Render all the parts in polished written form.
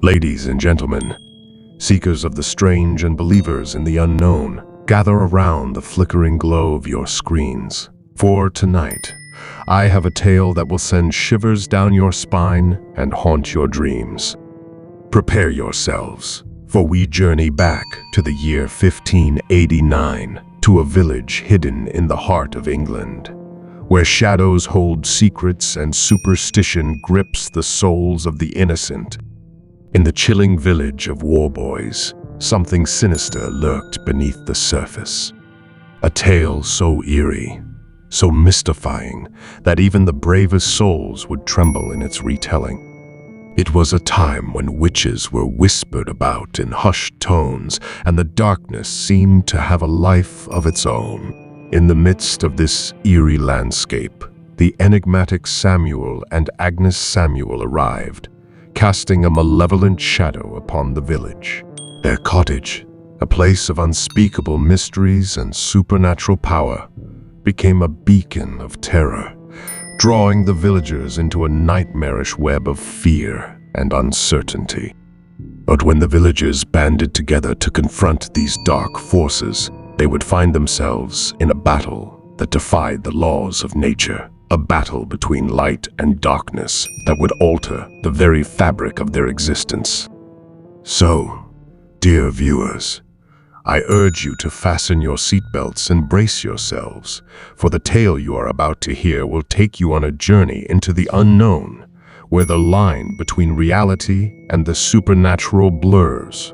Ladies and gentlemen, seekers of the strange and believers in the unknown, gather around the flickering glow of your screens. For tonight, I have a tale that will send shivers down your spine and haunt your dreams. Prepare yourselves, for we journey back to the year 1589, to a village hidden in the heart of England, where shadows hold secrets and superstition grips the souls of the innocent. In the chilling village of Warboys, something sinister lurked beneath the surface. A tale so eerie, so mystifying, that even the bravest souls would tremble in its retelling. It was a time when witches were whispered about in hushed tones, and the darkness seemed to have a life of its own. In the midst of this eerie landscape, the enigmatic Samuel and Agnes Samuel arrived, casting a malevolent shadow upon the village. Their cottage, a place of unspeakable mysteries and supernatural power, became a beacon of terror, drawing the villagers into a nightmarish web of fear and uncertainty. But when the villagers banded together to confront these dark forces, they would find themselves in a battle that defied the laws of nature. A battle between light and darkness that would alter the very fabric of their existence. So, dear viewers, I urge you to fasten your seatbelts and brace yourselves, for the tale you are about to hear will take you on a journey into the unknown, where the line between reality and the supernatural blurs.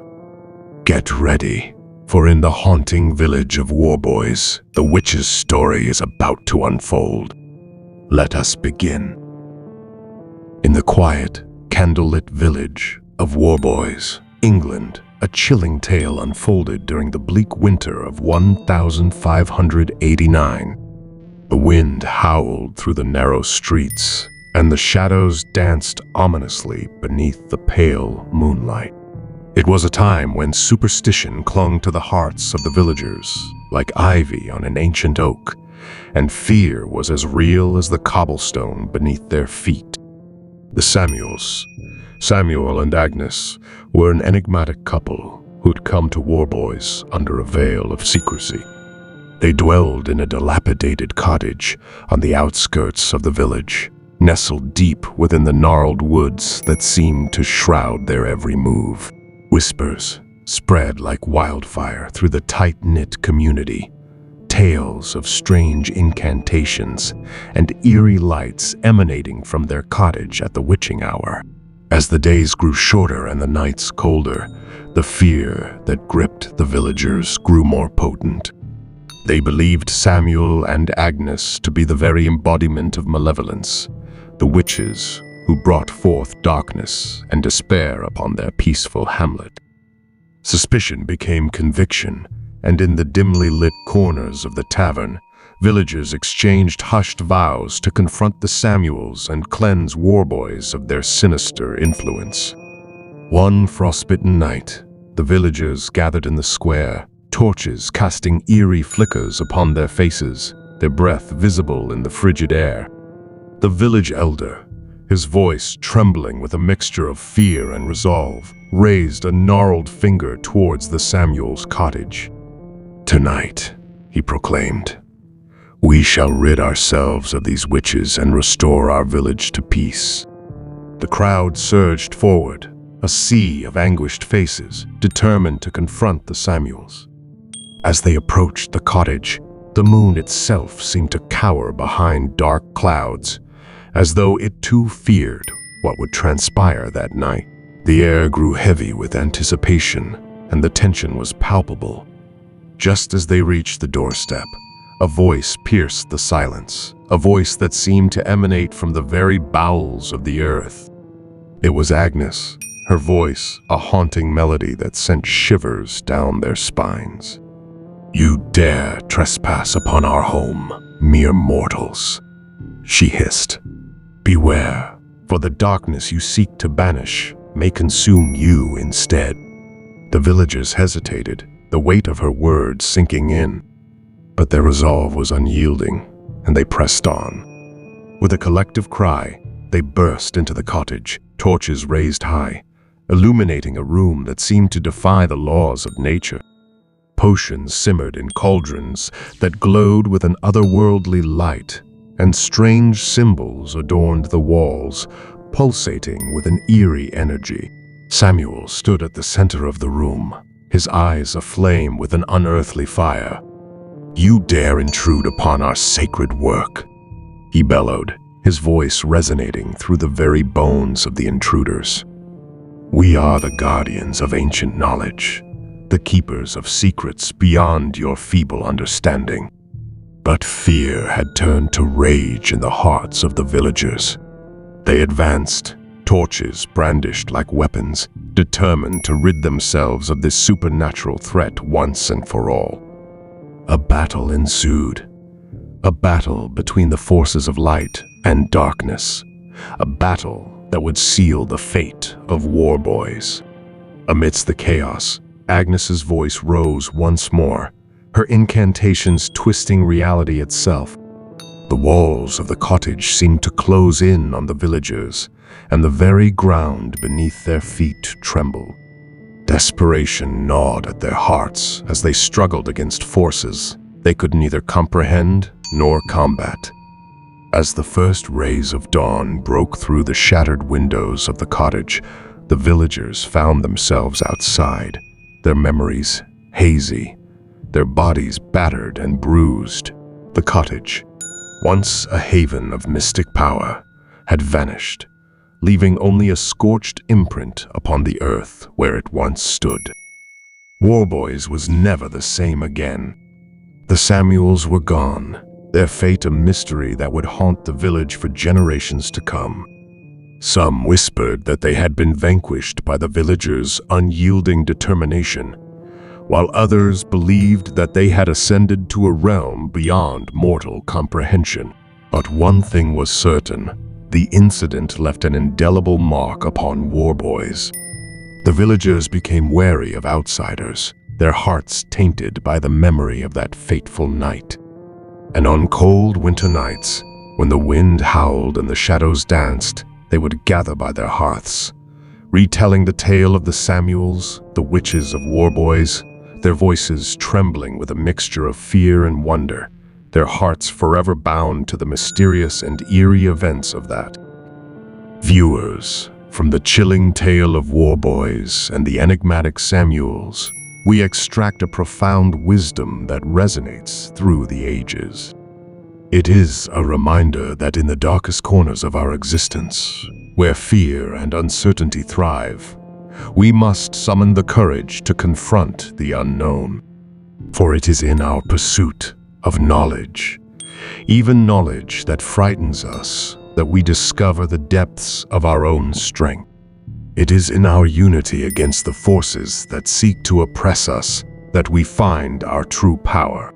Get ready, for in the haunting village of Warboys, the witch's story is about to unfold. Let us begin. In the quiet, candlelit village of Warboys, England, a chilling tale unfolded during the bleak winter of 1589. The wind howled through the narrow streets, and the shadows danced ominously beneath the pale moonlight. It was a time when superstition clung to the hearts of the villagers, like ivy on an ancient oak, and fear was as real as the cobblestone beneath their feet. The Samuels, Samuel and Agnes, were an enigmatic couple who'd come to Warboys under a veil of secrecy. They dwelled in a dilapidated cottage on the outskirts of the village, nestled deep within the gnarled woods that seemed to shroud their every move. Whispers spread like wildfire through the tight-knit community, tales of strange incantations and eerie lights emanating from their cottage at the witching hour. As the days grew shorter and the nights colder, the fear that gripped the villagers grew more potent. They believed Samuel and Agnes to be the very embodiment of malevolence, the witches who brought forth darkness and despair upon their peaceful hamlet. Suspicion became conviction, and in the dimly lit corners of the tavern, villagers exchanged hushed vows to confront the Samuels and cleanse Warboys of their sinister influence. One frostbitten night, the villagers gathered in the square, torches casting eerie flickers upon their faces, their breath visible in the frigid air. The village elder, his voice trembling with a mixture of fear and resolve, raised a gnarled finger towards the Samuels' cottage. "Tonight," he proclaimed, "we shall rid ourselves of these witches and restore our village to peace." The crowd surged forward, a sea of anguished faces, determined to confront the Samuels. As they approached the cottage, the moon itself seemed to cower behind dark clouds, as though it too feared what would transpire that night. The air grew heavy with anticipation, and the tension was palpable. Just as they reached the doorstep, a voice pierced the silence, a voice that seemed to emanate from the very bowels of the earth. It was Agnes, her voice a haunting melody that sent shivers down their spines. "You dare trespass upon our home, mere mortals," she hissed. "Beware, for the darkness you seek to banish may consume you instead." The villagers hesitated, the weight of her words sinking in. But their resolve was unyielding, and they pressed on. With a collective cry, they burst into the cottage, torches raised high. illuminating a room that seemed to defy the laws of nature. Potions simmered in cauldrons that glowed with an otherworldly light, and strange symbols adorned the walls, pulsating with an eerie energy. Samuel stood at the center of the room, his eyes aflame with an unearthly fire. "You dare intrude upon our sacred work," he bellowed, his voice resonating through the very bones of the intruders. "We are the guardians of ancient knowledge, the keepers of secrets beyond your feeble understanding." But fear had turned to rage in the hearts of the villagers. They advanced, torches brandished like weapons, determined to rid themselves of this supernatural threat once and for all. A battle ensued. A battle between the forces of light and darkness. A battle that would seal the fate of Warboys. Amidst the chaos, Agnes's voice rose once more, her incantations twisting reality itself. The walls of the cottage seemed to close in on the villagers, and the very ground beneath their feet trembled. Desperation gnawed at their hearts as they struggled against forces they could neither comprehend nor combat. As the first rays of dawn broke through the shattered windows of the cottage, the villagers found themselves outside, their memories hazy, their bodies battered and bruised. The cottage, once a haven of mystic power, had vanished, leaving only a scorched imprint upon the earth where it once stood. Warboys was never the same again. The Samuels were gone, their fate a mystery that would haunt the village for generations to come. Some whispered that they had been vanquished by the villagers' unyielding determination, while others believed that they had ascended to a realm beyond mortal comprehension. But one thing was certain: the incident left an indelible mark upon Warboys. The villagers became wary of outsiders, their hearts tainted by the memory of that fateful night. And on cold winter nights, when the wind howled and the shadows danced, they would gather by their hearths, retelling the tale of the Samuels, the witches of Warboys, their voices trembling with a mixture of fear and wonder, their hearts forever bound to the mysterious and eerie events of that. Viewers, from the chilling tale of Warboys and the enigmatic Samuels, we extract a profound wisdom that resonates through the ages. It is a reminder that in the darkest corners of our existence, where fear and uncertainty thrive, we must summon the courage to confront the unknown. For it is in our pursuit of knowledge, even knowledge that frightens us, that we discover the depths of our own strength. It is in our unity against the forces that seek to oppress us that we find our true power.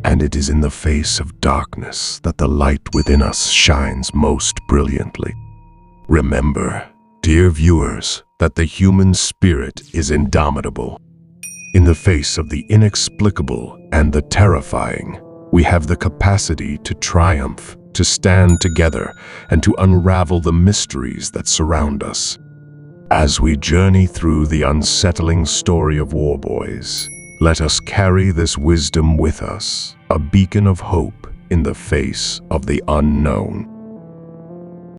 And it is in the face of darkness that the light within us shines most brilliantly. Remember, dear viewers, that the human spirit is indomitable. In the face of the inexplicable and the terrifying, we have the capacity to triumph, to stand together, and to unravel the mysteries that surround us. As we journey through the unsettling story of Warboys, let us carry this wisdom with us, a beacon of hope in the face of the unknown.